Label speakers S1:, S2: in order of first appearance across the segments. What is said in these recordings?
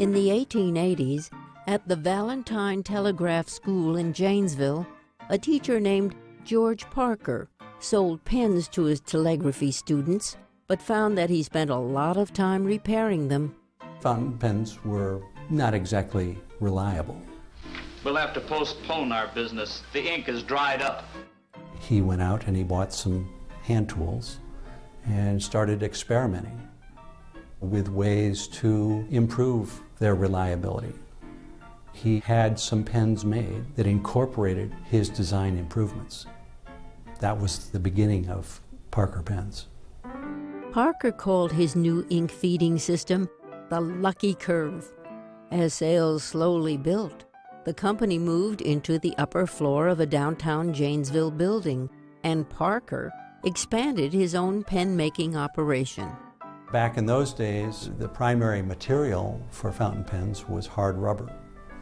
S1: In the 1880s, at the Valentine Telegraph School in Janesville, a teacher named George Parker sold pens to his telegraphy students, but found that he spent a lot of time repairing them.
S2: Fountain pens were not exactly reliable.
S3: We'll have to postpone our business. The ink is dried up.
S2: He went out and he bought some hand tools and started experimenting with ways to improve their reliability. He had some pens made that incorporated his design improvements. That was the beginning of Parker pens.
S1: Parker called his new ink feeding system the Lucky Curve. As sales slowly built, the company moved into the upper floor of a downtown Janesville building, and Parker expanded his own pen-making operation.
S2: Back in those days, the primary material for fountain pens was hard rubber.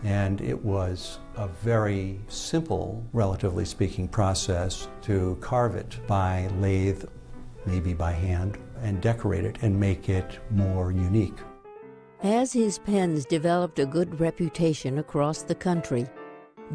S2: And it was a very simple, relatively speaking, process to carve it by lathe, maybe by hand, and decorate it and make it more unique.
S1: As his pens developed a good reputation across the country,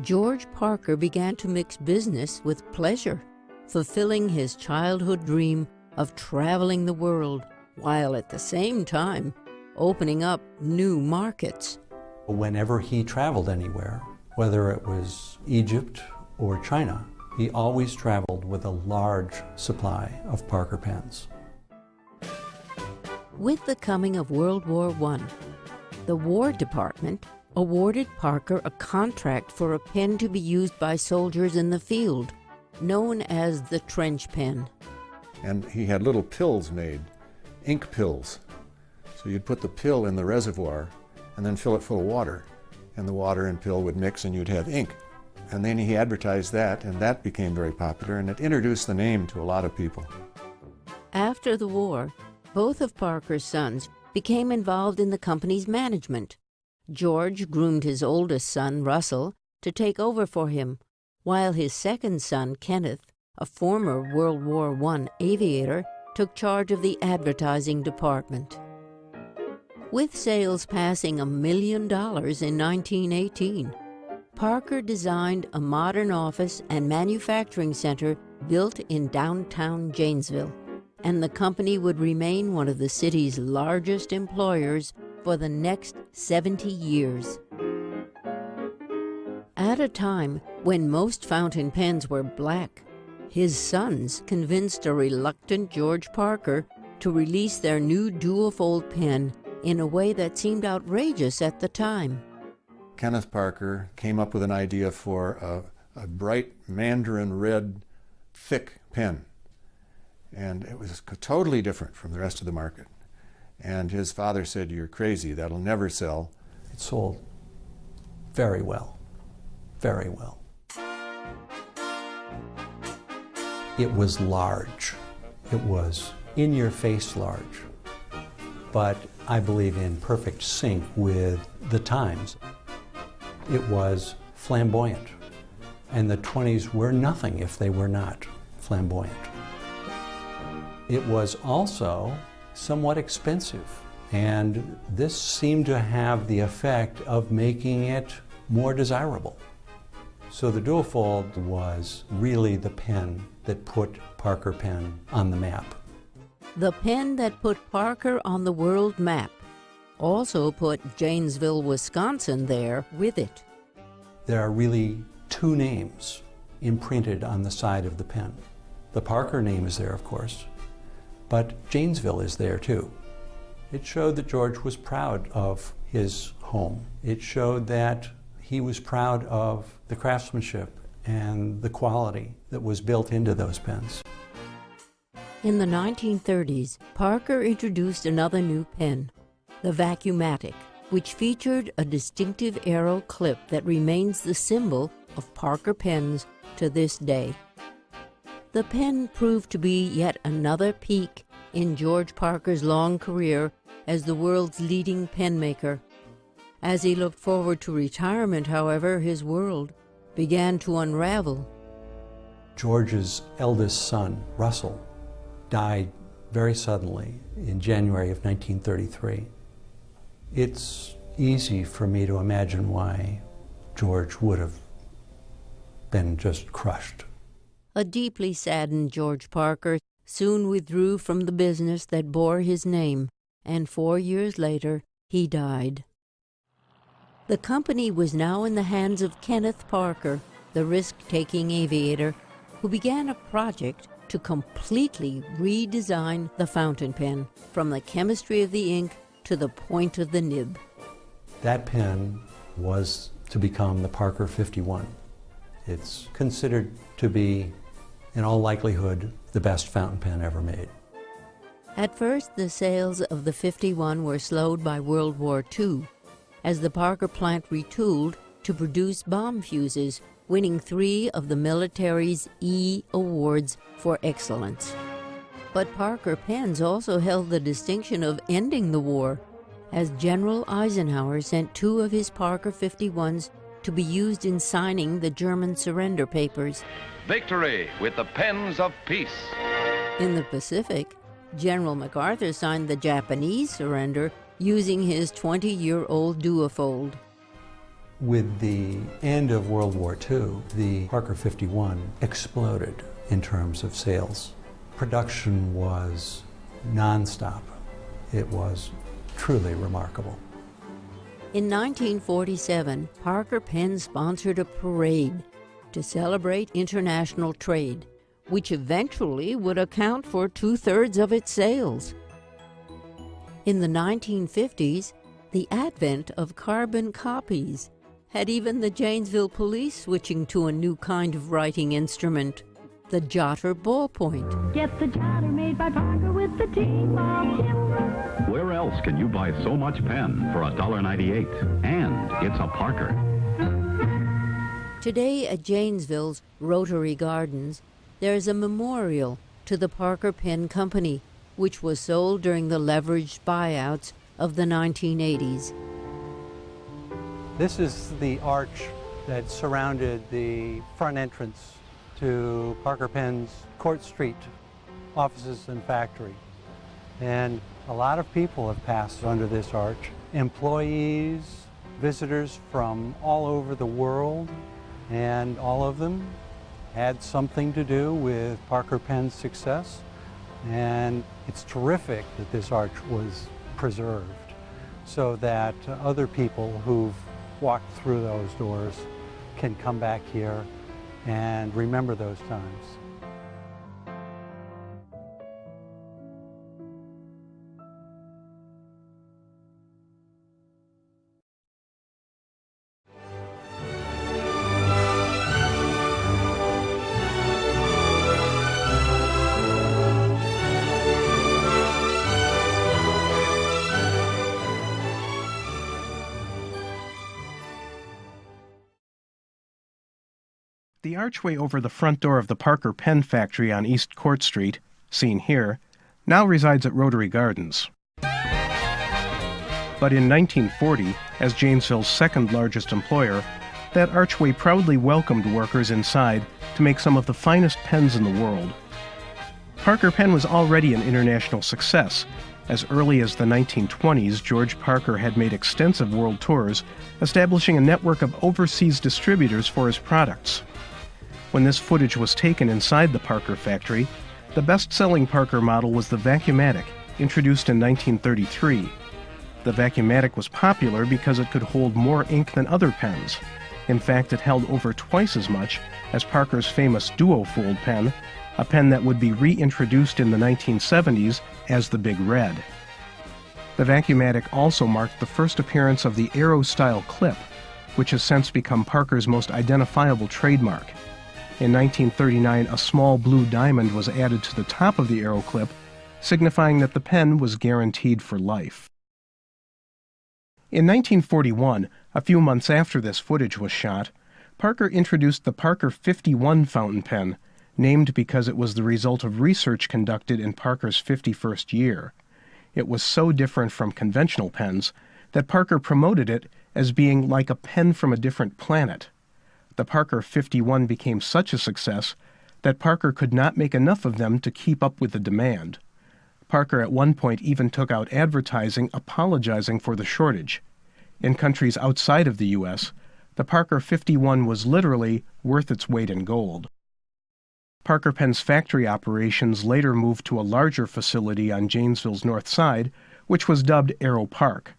S1: George Parker began to mix business with pleasure, fulfilling his childhood dream of traveling the world, while at the same time opening up new markets.
S2: Whenever he traveled anywhere, whether it was Egypt or China, he always traveled with a large supply of Parker pens.
S1: With the coming of World War I, the War Department awarded Parker a contract for a pen to be used by soldiers in the field, known as the trench pen.
S4: And he had little pills made, ink pills. So you'd put the pill in the reservoir and then fill it full of water, and the water and pill would mix and you'd have ink. And then he advertised that, and that became very popular, and it introduced the name to a lot of people.
S1: After the war, both of Parker's sons became involved in the company's management. George groomed his oldest son, Russell, to take over for him, while his second son, Kenneth, a former World War I aviator, took charge of the advertising department. With sales passing $1 million in 1918, Parker designed a modern office and manufacturing center built in downtown Janesville, and the company would remain one of the city's largest employers for the next 70 years. At a time when most fountain pens were black, his sons convinced a reluctant George Parker to release their new dual-fold pen in a way that seemed outrageous at the time.
S4: Kenneth Parker came up with an idea for a bright mandarin red, thick pen. And it was totally different from the rest of the market. And his father said, "You're crazy, that'll never sell."
S2: It sold very well, very well. It was large. It was in-your-face large, but I believe in perfect sync with the times. It was flamboyant, and the 20s were nothing if they were not flamboyant. It was also somewhat expensive, and this seemed to have the effect of making it more desirable. So the dual-fold was really the pen that put Parker pen on the map.
S1: The pen that put Parker on the world map also put Janesville, Wisconsin there with it.
S2: There are really two names imprinted on the side of the pen. The Parker name is there, of course, but Janesville is there too. It showed that George was proud of his home. It showed that he was proud of the craftsmanship and the quality that was built into those pens.
S1: In the 1930s, Parker introduced another new pen, the Vacuumatic, which featured a distinctive arrow clip that remains the symbol of Parker pens to this day. The pen proved to be yet another peak in George Parker's long career as the world's leading pen maker. As he looked forward to retirement, however, his world began to unravel.
S2: George's eldest son, Russell, died very suddenly in January of 1933. It's easy for me to imagine why George would have been just crushed.
S1: A deeply saddened George Parker soon withdrew from the business that bore his name, and 4 years later he died. The company was now in the hands of Kenneth Parker, the risk-taking aviator, who began a project to completely redesign the fountain pen, from the chemistry of the ink to the point of the nib.
S2: That pen was to become the Parker 51. It's considered to be, in all likelihood, the best fountain pen ever made.
S1: At first, the sales of the 51 were slowed by World War II, as the Parker plant retooled to produce bomb fuses, winning 3 of the military's E awards for excellence. But Parker pens also held the distinction of ending the war, as General Eisenhower sent 2 of his Parker 51s to be used in signing the German surrender papers.
S5: Victory with the pens of peace.
S1: In the Pacific, General MacArthur signed the Japanese surrender using his 20-year-old duofold.
S2: With the end of World War II, the Parker 51 exploded in terms of sales. Production was nonstop. It was truly remarkable.
S1: In 1947, Parker Pen sponsored a parade to celebrate international trade, which eventually would account for 2/3 of its sales. In the 1950s, the advent of carbon copies had even the Janesville police switching to a new kind of writing instrument, the jotter ballpoint.
S6: Get the jotter made by Parker with the T-Mark.
S7: Where else can you buy so much pen for $1.98? And it's a Parker.
S1: Today at Janesville's Rotary Gardens, there is a memorial to the Parker Pen Company, which was sold during the leveraged buyouts of the 1980s.
S2: This is the arch that surrounded the front entrance to Parker Pen's Court Street offices and factory. And a lot of people have passed under this arch. Employees, visitors from all over the world, and all of them had something to do with Parker Pen's success. And it's terrific that this arch was preserved so that other people who've walked through those doors can come back here and remember those times.
S8: The archway over the front door of the Parker Pen Factory on East Court Street, seen here, now resides at Rotary Gardens. But in 1940, as Janesville's second largest employer, that archway proudly welcomed workers inside to make some of the finest pens in the world. Parker Pen was already an international success. As early as the 1920s, George Parker had made extensive world tours, establishing a network of overseas distributors for his products. When this footage was taken inside the Parker factory, the best-selling Parker model was the Vacuumatic, introduced in 1933. The Vacuumatic was popular because it could hold more ink than other pens. In fact, it held over twice as much as Parker's famous Duofold pen, a pen that would be reintroduced in the 1970s as the Big Red. The Vacuumatic also marked the first appearance of the Aero-style clip, which has since become Parker's most identifiable trademark. In 1939, a small blue diamond was added to the top of the Aero clip, signifying that the pen was guaranteed for life. In 1941, a few months after this footage was shot, Parker introduced the Parker 51 fountain pen, named because it was the result of research conducted in Parker's 51st year. It was so different from conventional pens that Parker promoted it as being like a pen from a different planet. The Parker 51 became such a success that Parker could not make enough of them to keep up with the demand. Parker at one point even took out advertising apologizing for the shortage. In countries outside of the U.S., the Parker 51 was literally worth its weight in gold. Parker Penn's factory operations later moved to a larger facility on Janesville's north side, which was dubbed Aero Park.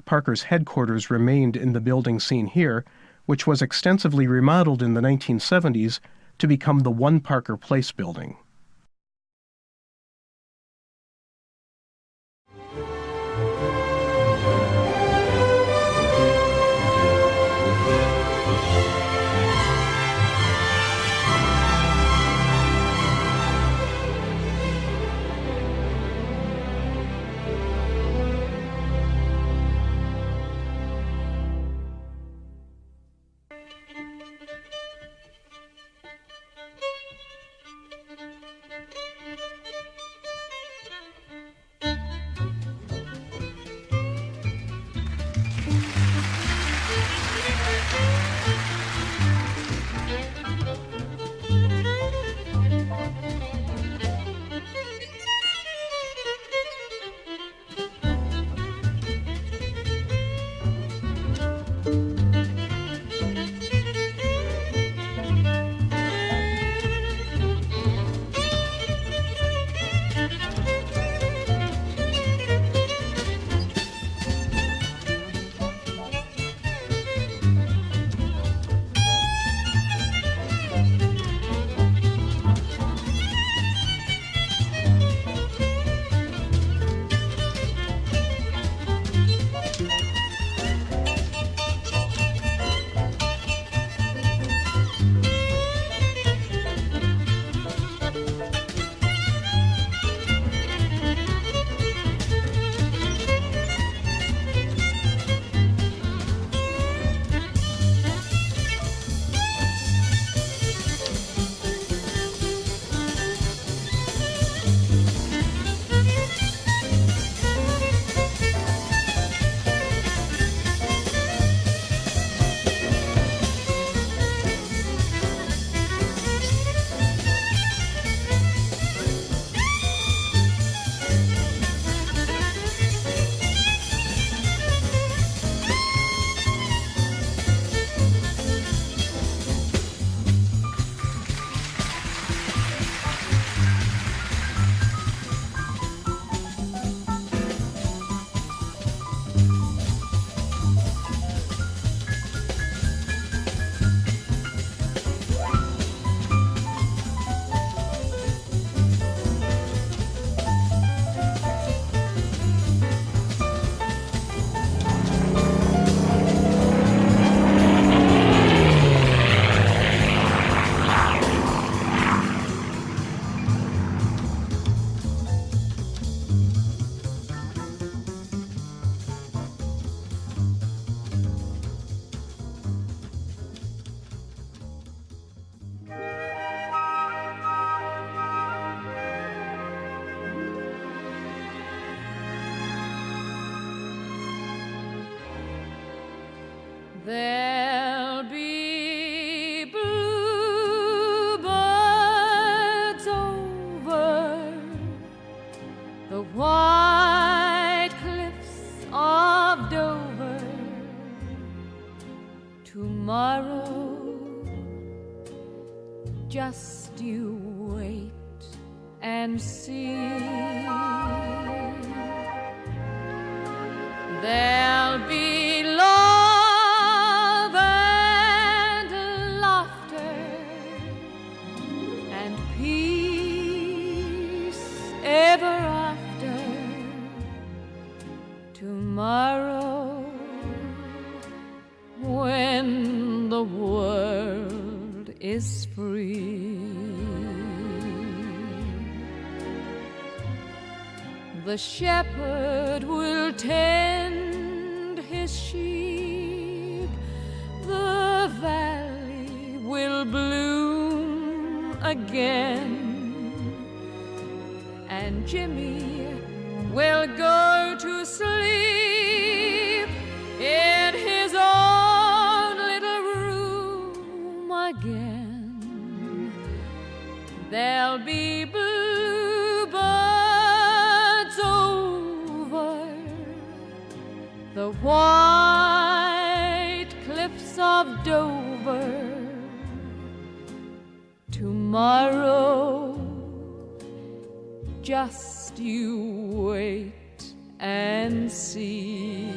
S8: Parker's headquarters remained in the building seen here, which was extensively remodeled in the 1970s to become the One Parker Place building.
S6: There'll be bluebirds over the white cliffs of Dover tomorrow. Just you wait and see. There'll be love and laughter and peace ever after tomorrow, when the world is free. The shepherd will tend his sheep, the valley will bloom again, and Jimmy will go to sleep in his own little room again. There'll be bluebirds over the white
S9: just you wait and see.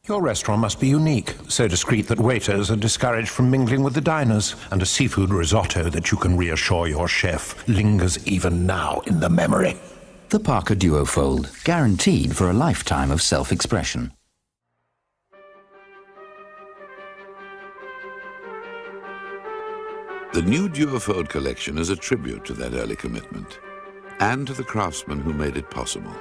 S10: Your restaurant must be unique, so discreet that waiters are discouraged from mingling with the diners, and a seafood risotto that you can reassure your chef lingers even now in the memory.
S11: The Parker Duofold, guaranteed for a lifetime of self-expression.
S12: The new Duofold collection is a tribute to that early commitment and to the craftsmen who made it possible.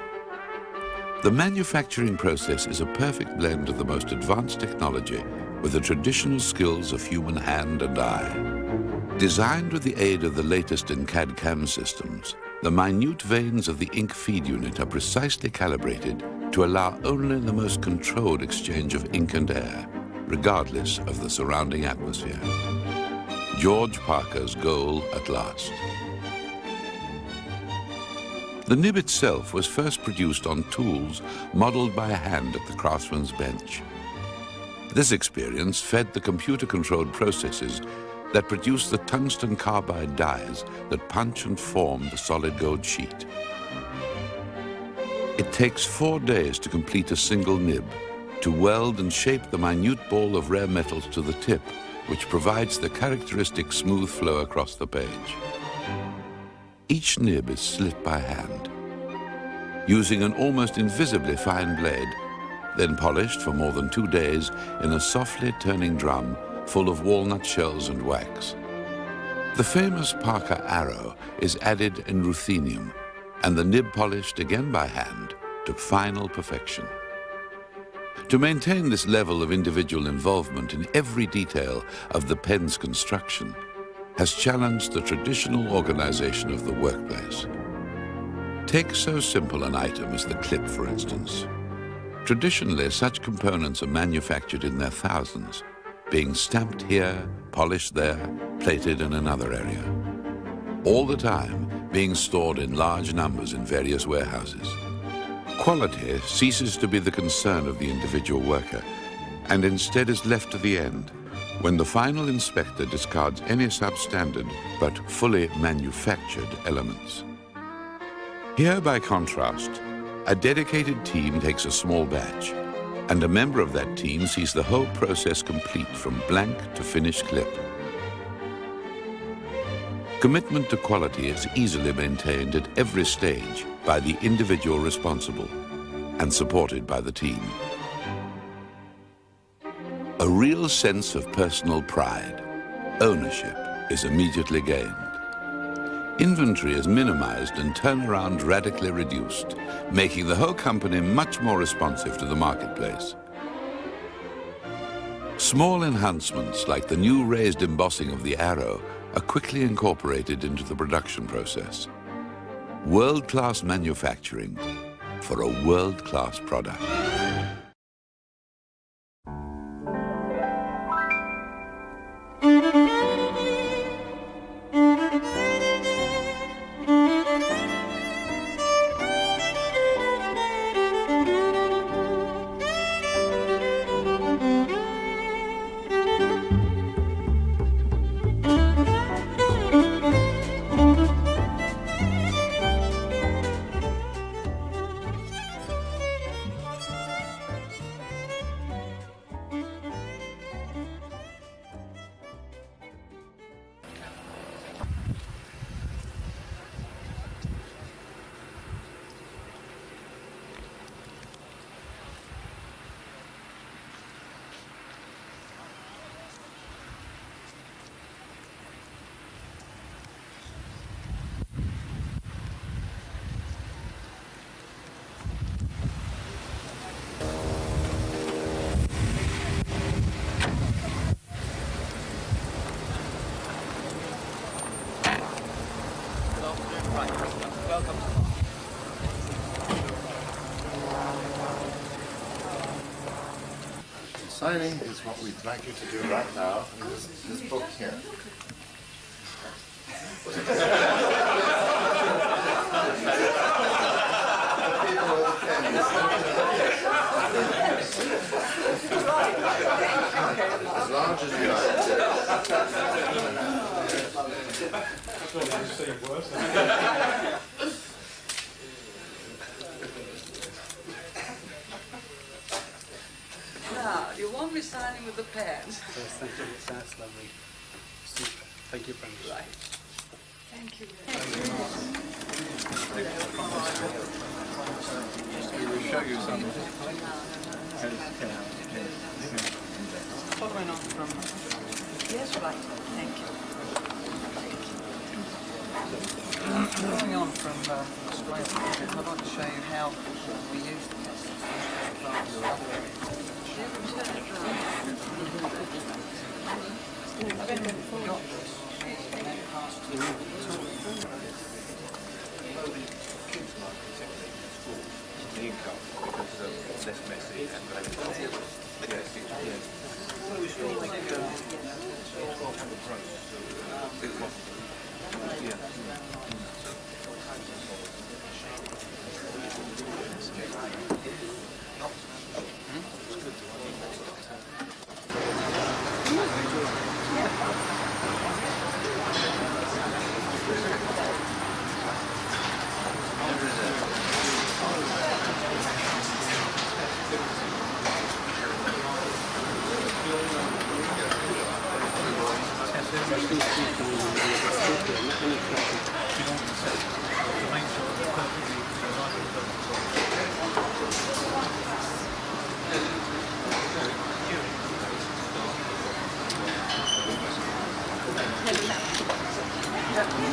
S12: The manufacturing process is a perfect blend of the most advanced technology with the traditional skills of human hand and eye. Designed with the aid of the latest in CAD/CAM systems, the minute veins of the ink feed unit are precisely calibrated to allow only the most controlled exchange of ink and air, regardless of the surrounding atmosphere. George Parker's goal at last. The nib itself was first produced on tools modeled by hand at the craftsman's bench. This experience fed the computer-controlled processes that produce the tungsten carbide dies that punch and form the solid gold sheet. It takes 4 days to complete a single nib, to weld and shape the minute ball of rare metals to the tip, which provides the characteristic smooth flow across the page. Each nib is slit by hand, using an almost invisibly fine blade, then polished for more than 2 days in a softly turning drum full of walnut shells and wax. The famous Parker arrow is added in ruthenium, and the nib polished again by hand to final perfection. To maintain this level of individual involvement in every detail of the pen's construction has challenged the traditional organization of the workplace. Take so simple an item as the clip, for instance. Traditionally, such components are manufactured in their thousands, being stamped here, polished there, plated in another area. All the time, being stored in large numbers in various warehouses. Quality ceases to be the concern of the individual worker, and instead is left to the end, when the final inspector discards any substandard but fully manufactured elements. Here, by contrast, a dedicated team takes a small batch, and a member of that team sees the whole process complete from blank to finished clip. Commitment to quality is easily maintained at every stage by the individual responsible and supported by the team. a real sense of personal pride. Ownership is immediately gained. Inventory is minimized and turnaround radically reduced, making the whole company much more responsive to the marketplace. Small enhancements like the new raised embossing of the arrow are quickly incorporated into the production process. World-class manufacturing for a world-class product.
S13: Signing is what we'd like you to do right now in this book here. As large as you like.
S14: Now, do you want me signing with the pen?
S15: Yes, thank you. That's lovely. Super. Thank you, friend.
S14: Right. Thank you.
S15: We will show you some.
S14: Following on from... Yes, right. Thank you. Following on from Australia, I'd like to show you how we use the customs plants or other areas.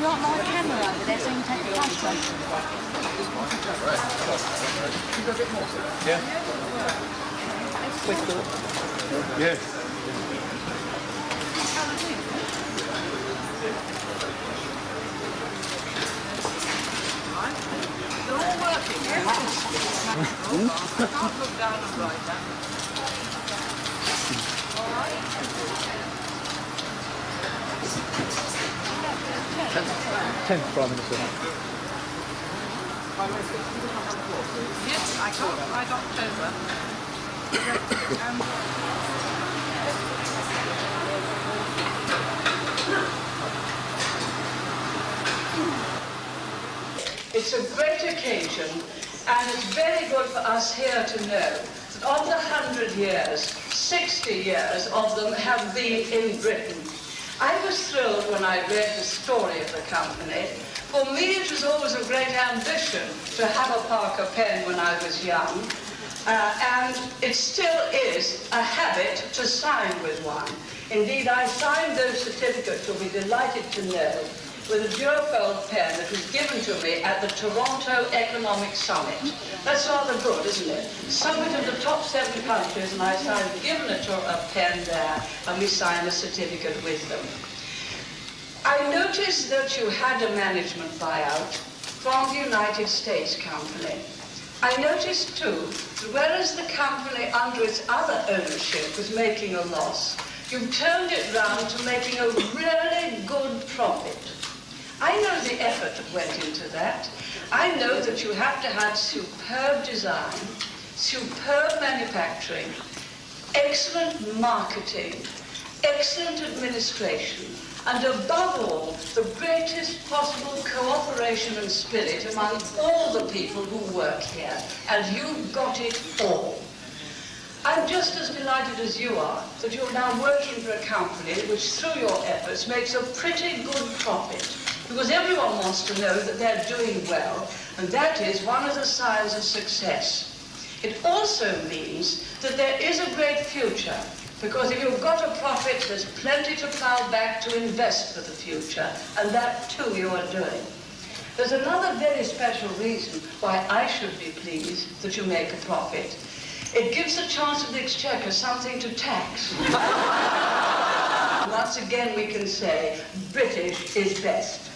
S6: You want my camera over there so you can take the photo?
S15: Yeah. Yes.
S14: They're all working, yes? I can't look down and write that. All right?
S15: 10th Prime Minister.
S14: Yes, I can't write October. It's a great occasion, and it's very good for us here to know that of the 100 years, 60 years of them have been in Britain. I was thrilled when I read the story of the company. For me, it was always a great ambition to have a Parker pen when I was young. And it still is a habit to sign with one. Indeed, I signed those certificates, you'll be delighted to know, with a duofold pen that was given to me at the Toronto Economic Summit. That's rather good, isn't it? Summit of the top 7 countries, and I signed, given a pen there, and we signed a certificate with them. I noticed that you had a management buyout from the United States company. I noticed too that whereas the company under its other ownership was making a loss, you've turned it round to making a really good profit. I know the effort that went into that. I know that you have to have superb design, superb manufacturing, excellent marketing, excellent administration, and above all, the greatest possible cooperation and spirit among all the people who work here. And you've got it all. I'm just as delighted as you are that you're now working for a company which, through your efforts, makes a pretty good profit. Because everyone wants to know that they're doing well, and that is one of the signs of success. It also means that there is a great future, because if you've got a profit, there's plenty to plough back to invest for the future, and that too you are doing. There's another very special reason why I should be pleased that you make a profit. It gives the Chancellor of the Exchequer something to tax. Once again we can say, British is best.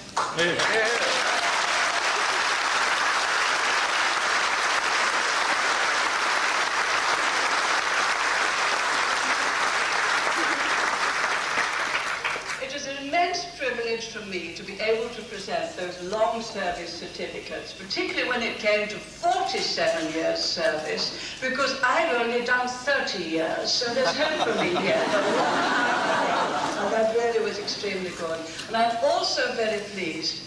S14: Privilege for me to be able to present those long service certificates, particularly when it came to 47 years service, because I've only done 30 years, so there's hope for me here. And that really was extremely good. And I'm also very pleased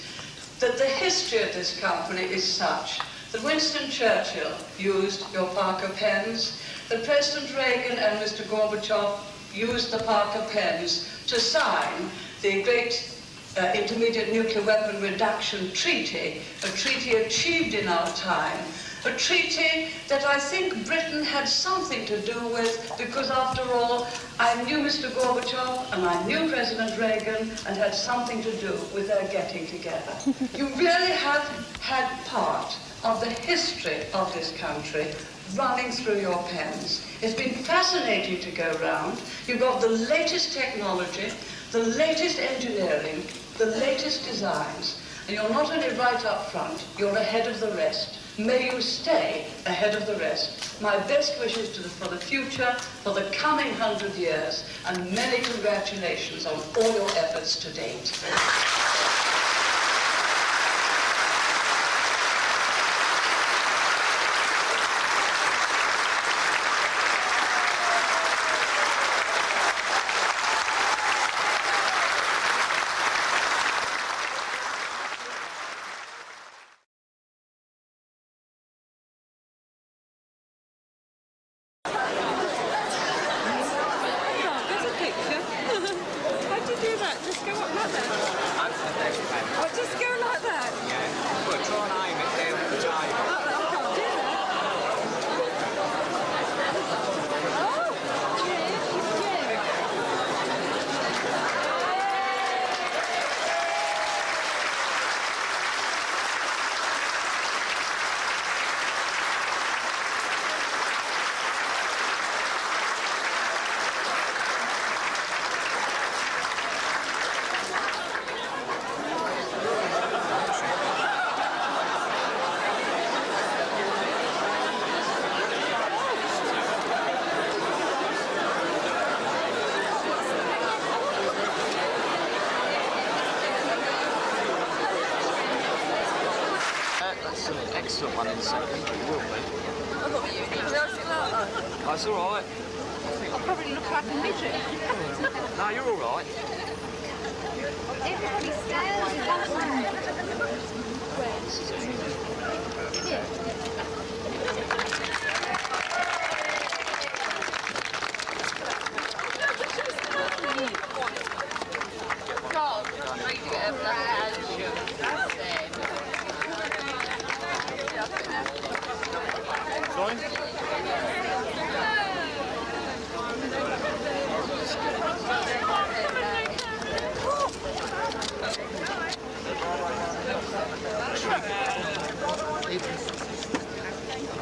S14: that the history of this company is such that Winston Churchill used your Parker pens, that President Reagan and Mr. Gorbachev used the Parker pens to sign the great Intermediate Nuclear Weapon Reduction Treaty, a treaty achieved in our time, a treaty that I think Britain had something to do with, because after all, I knew Mr. Gorbachev and I knew President Reagan and had something to do with their getting together. You really have had part of the history of this country running through your pens. It's been fascinating to go round. You've got the latest technology, the latest engineering, the latest designs, and you're not only right up front, you're ahead of the rest. May you stay ahead of the rest. My best wishes for the future, for the coming 100 years, and many congratulations on all your efforts to date.
S16: Excellent one in second, it will be.
S17: I thought you did something like that.
S16: That's all right.
S17: I'll probably look like a midget.
S16: No, you're all right.
S17: Everybody stares at that one.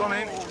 S18: Come on in.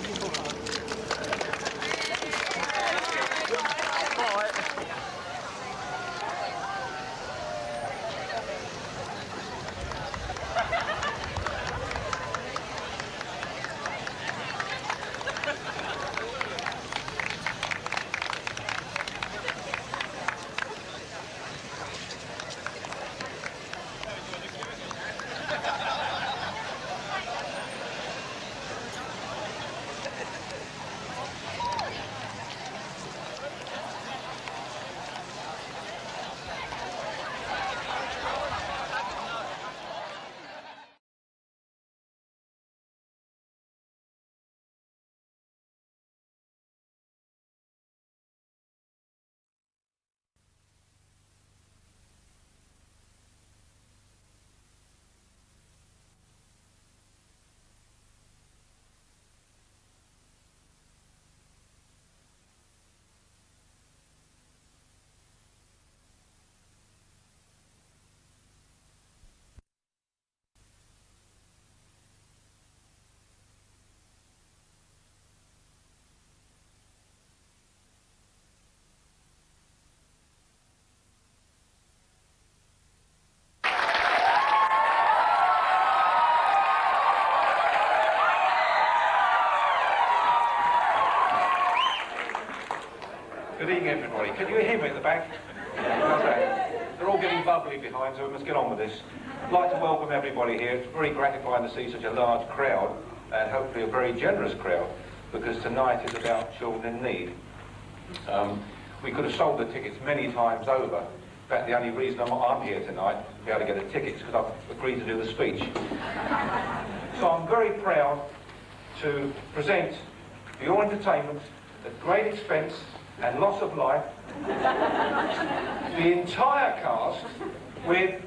S19: Good evening, everybody. Can you hear me at the back? Okay. They're all getting bubbly behind, so we must get on with this. I'd like to welcome everybody here. It's very gratifying to see such a large crowd, and hopefully a very generous crowd, because tonight is about children in need. We could have sold the tickets many times over. In fact, the only reason I'm here tonight to be able to get the tickets is because I've agreed to do the speech. So I'm very proud to present for your entertainment, at great expense and loss of life, the entire cast with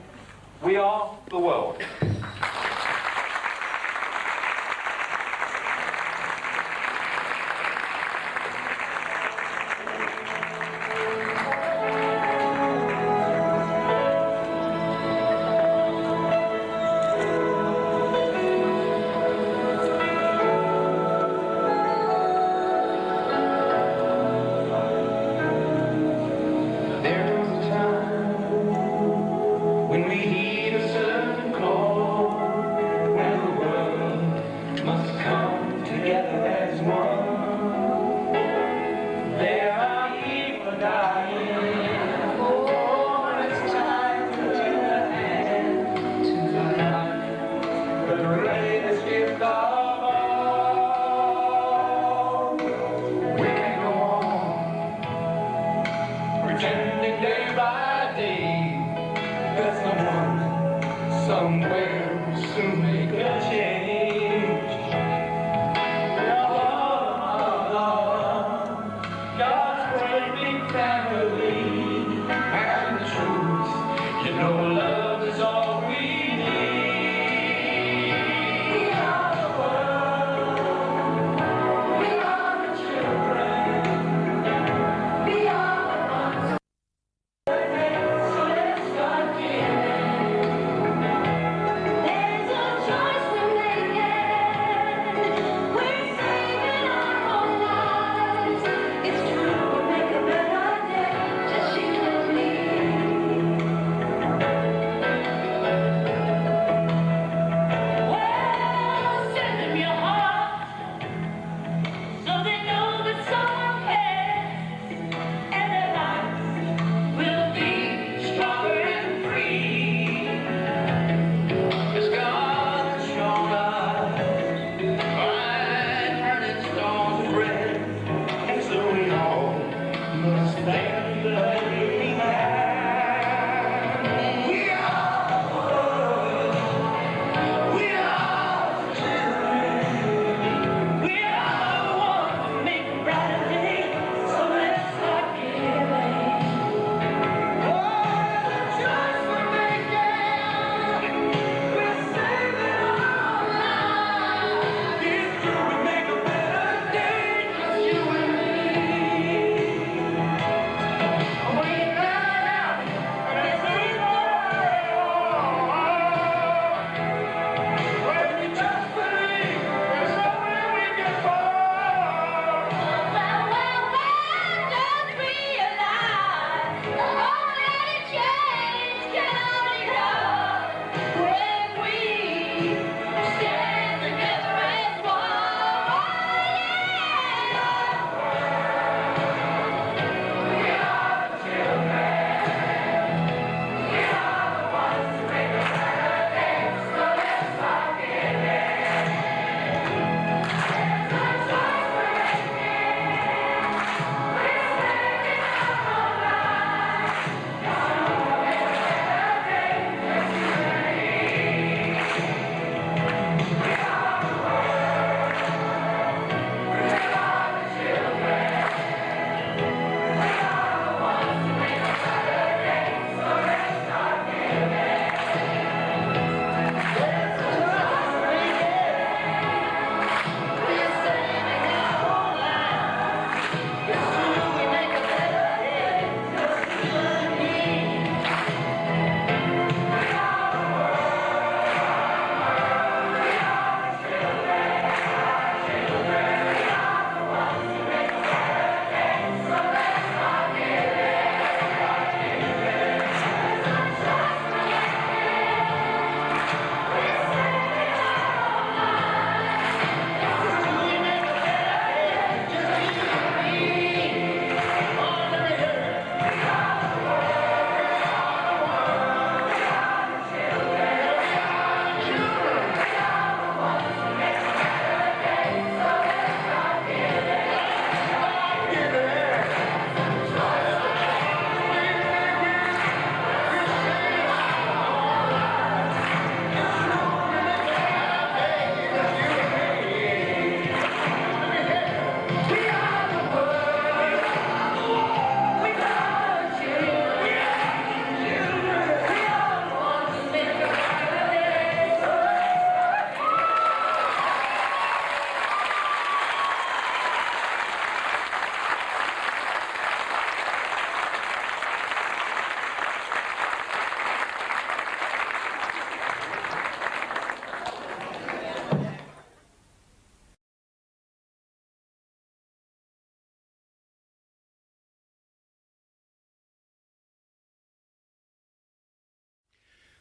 S19: We Are the World.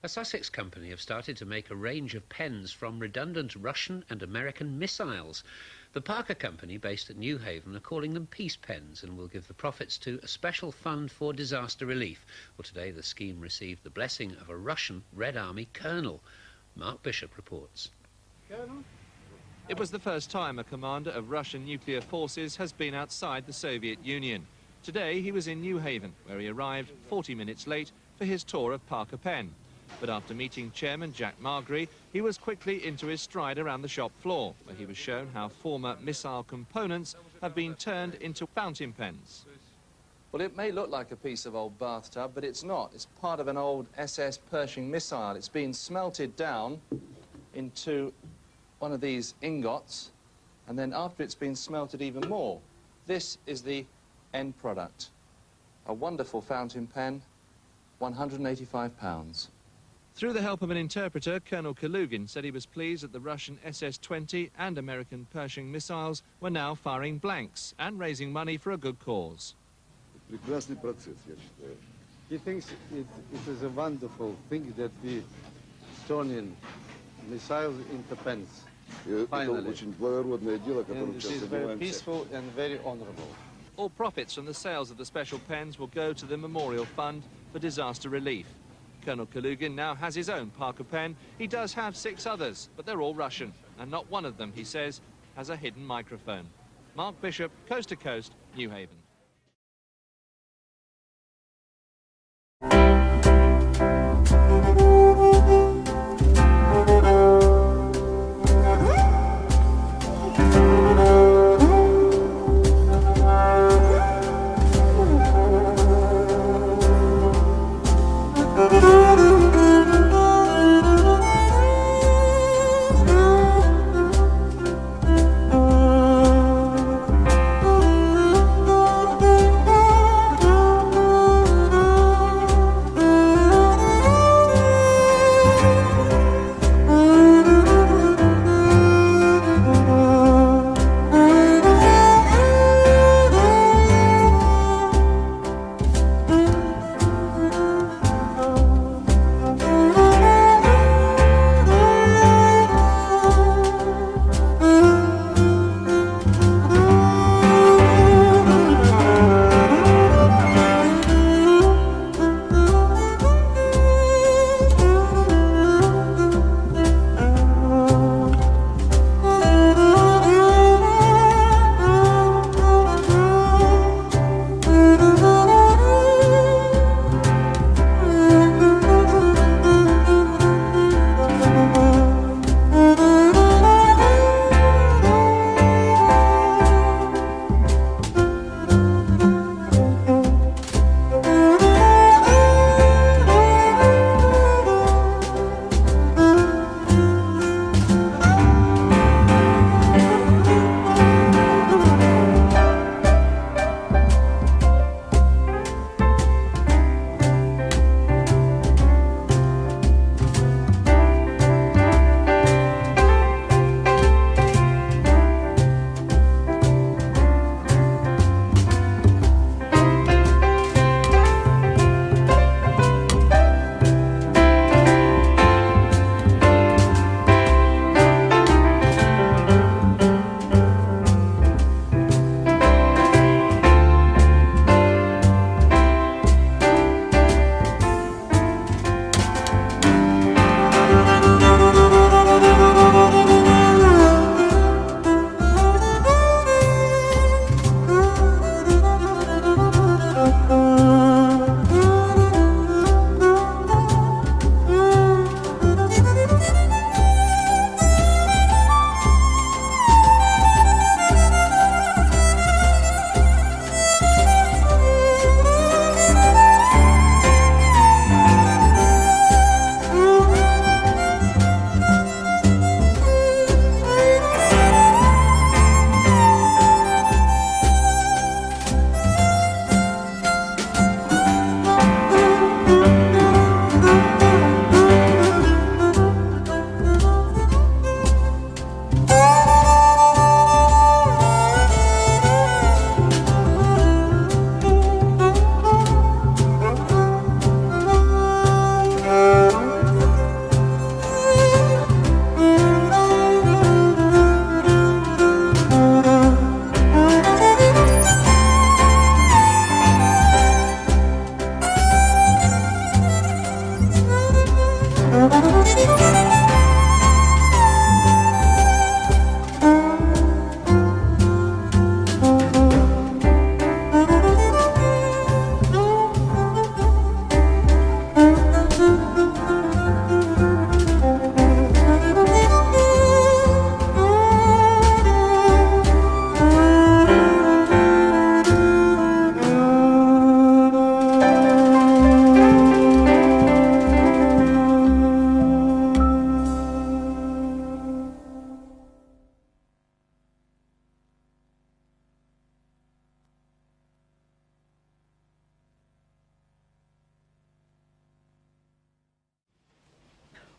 S18: A Sussex company have started to make a range of pens from redundant Russian and American missiles. The Parker Company, based at New Haven, are calling them peace pens and will give the profits to a special fund for disaster relief. Well, today the scheme received the blessing of a Russian Red Army colonel. Mark Bishop reports.
S20: It was the first time a commander of Russian nuclear forces has been outside the Soviet Union. Today he was in New Haven, where he arrived 40 minutes late for his tour of Parker Pen. But after meeting Chairman Jack Margery, he was quickly into his stride around the shop floor, where he was shown how former missile components have been turned into fountain pens.
S21: Well, it may look like a piece of old bathtub, but it's not. It's part of an old SS Pershing missile. It's been smelted down into one of these ingots, and then after it's been smelted even more, this is the end product. A wonderful fountain pen, £185.
S20: Through the help of an interpreter, Colonel Kalugin said he was pleased that the Russian SS-20 and American Pershing missiles were now firing blanks and raising money for a good cause.
S22: He thinks it is a wonderful thing that we turn missiles into pens. Finally. And it is very peaceful and very honorable.
S20: All profits from the sales of the special pens will go to the Memorial Fund for disaster relief. Colonel Kalugin now has his own Parker pen. He does have 6 others, but they're all Russian, and not one of them, he says, has a hidden microphone. Mark Bishop, Coast to Coast, New Haven.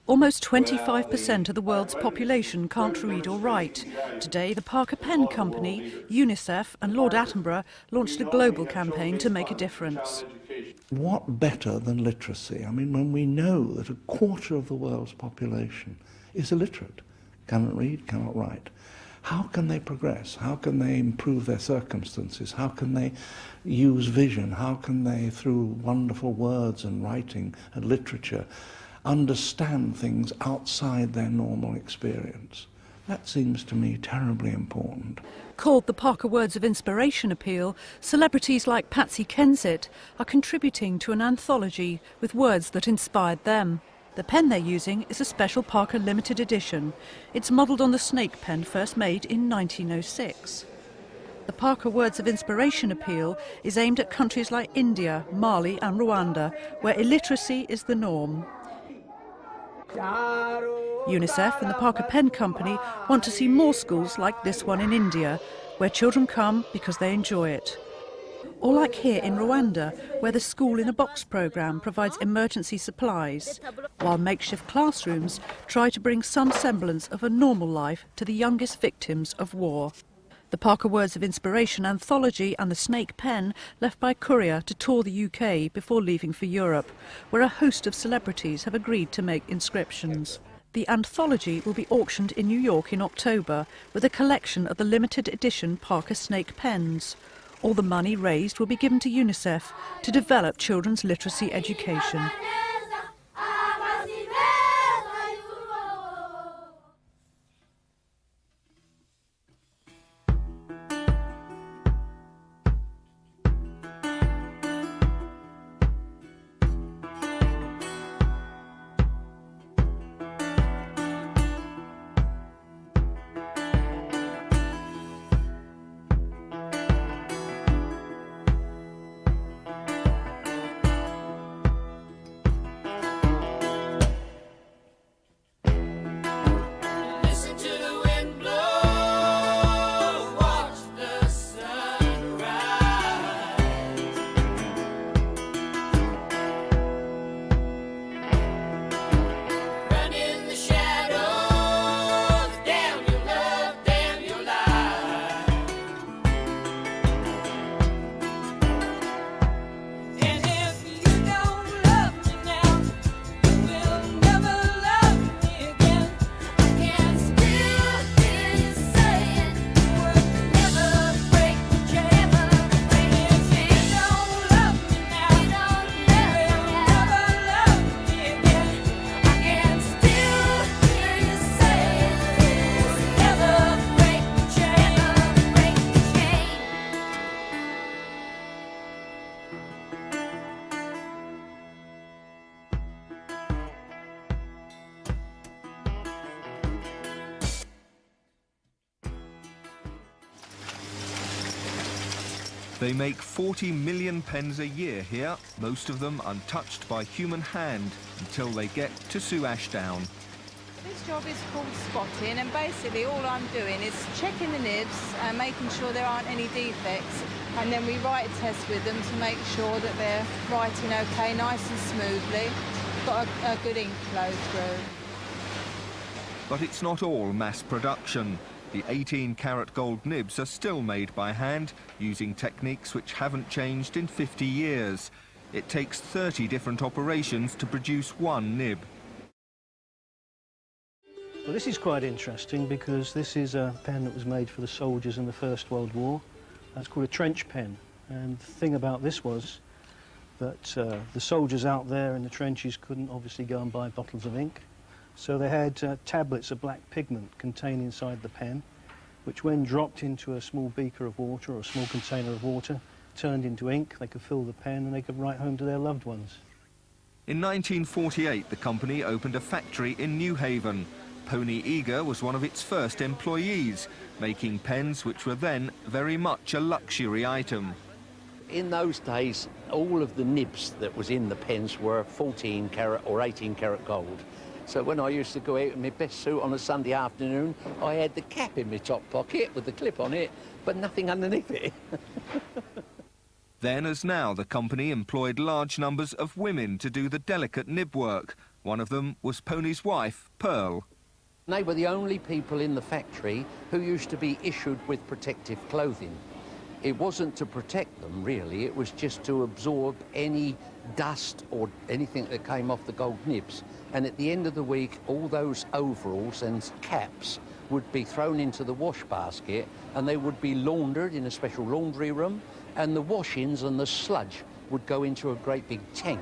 S3: Almost 25% of the world's population can't read or write. Today, the Parker Pen Company, UNICEF and Lord Attenborough launched a global campaign to make a difference.
S4: What better than literacy? I mean, when we know that a quarter of the world's population is illiterate, cannot read, cannot write, how can they progress? How can they improve their circumstances? How can they use vision? How can they, through wonderful words and writing and literature, understand things outside their normal experience? That seems to me terribly important.
S3: Called the Parker Words of Inspiration Appeal, celebrities like Patsy Kensit are contributing to an anthology with words that inspired them. The pen they're using is a special Parker limited edition. It's modelled on the snake pen first made in 1906. The Parker Words of Inspiration Appeal is aimed at countries like India, Mali and Rwanda, where illiteracy is the norm. UNICEF and the Parker Pen Company want to see more schools like this one in India, where children come because they enjoy it. Or like here in Rwanda, where the School in a Box programme provides emergency supplies, while makeshift classrooms try to bring some semblance of a normal life to the youngest victims of war. The Parker Words of Inspiration anthology and the snake pen left by courier to tour the UK before leaving for Europe, where a host of celebrities have agreed to make inscriptions. The anthology will be auctioned in New York in October with a collection of the limited edition Parker snake pens. All the money raised will be given to UNICEF to develop children's literacy education.
S23: They make 40 million pens a year here, most of them untouched by human hand until they get to Sue Ashdown.
S24: This job is called spotting, and basically all I'm doing is checking the nibs and making sure there aren't any defects, and then we write a test with them to make sure that they're writing okay, nice and smoothly, got a good ink flow through.
S23: But it's not all mass production. The 18-karat gold nibs are still made by hand, using techniques which haven't changed in 50 years. It takes 30 different operations to produce one nib.
S15: Well, this is quite interesting because this is a pen that was made for the soldiers in the First World War. That's called a trench pen. And the thing about this was that the soldiers out there in the trenches couldn't obviously go and buy bottles of ink. So they had tablets of black pigment contained inside the pen, which when dropped into a small beaker of water or a small container of water, turned into ink. They could fill the pen and they could write home to their loved ones.
S23: In 1948, the company opened a factory in New Haven. Pony Eager was one of its first employees, making pens which were then very much a luxury item.
S25: In those days, all of the nibs that was in the pens were 14-karat or 18-karat gold. So when I used to go out in my best suit on a Sunday afternoon, I had the cap in my top pocket with the clip on it, but nothing underneath it.
S23: Then, as now, the company employed large numbers of women to do the delicate nib work, One of them was Pony's wife, Pearl.
S25: They were the only people in the factory who used to be issued with protective clothing. It wasn't to protect them, really, it was just to absorb any dust or anything that came off the gold nibs. And at the end of the week, all those overalls and caps would be thrown into the wash basket and they would be laundered in a special laundry room, and the washings and the sludge would go into a great big tank.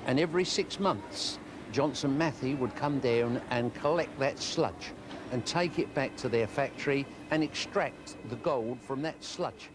S25: And every 6 months, Johnson Matthey would come down and collect that sludge and take it back to their factory and extract the gold from that sludge.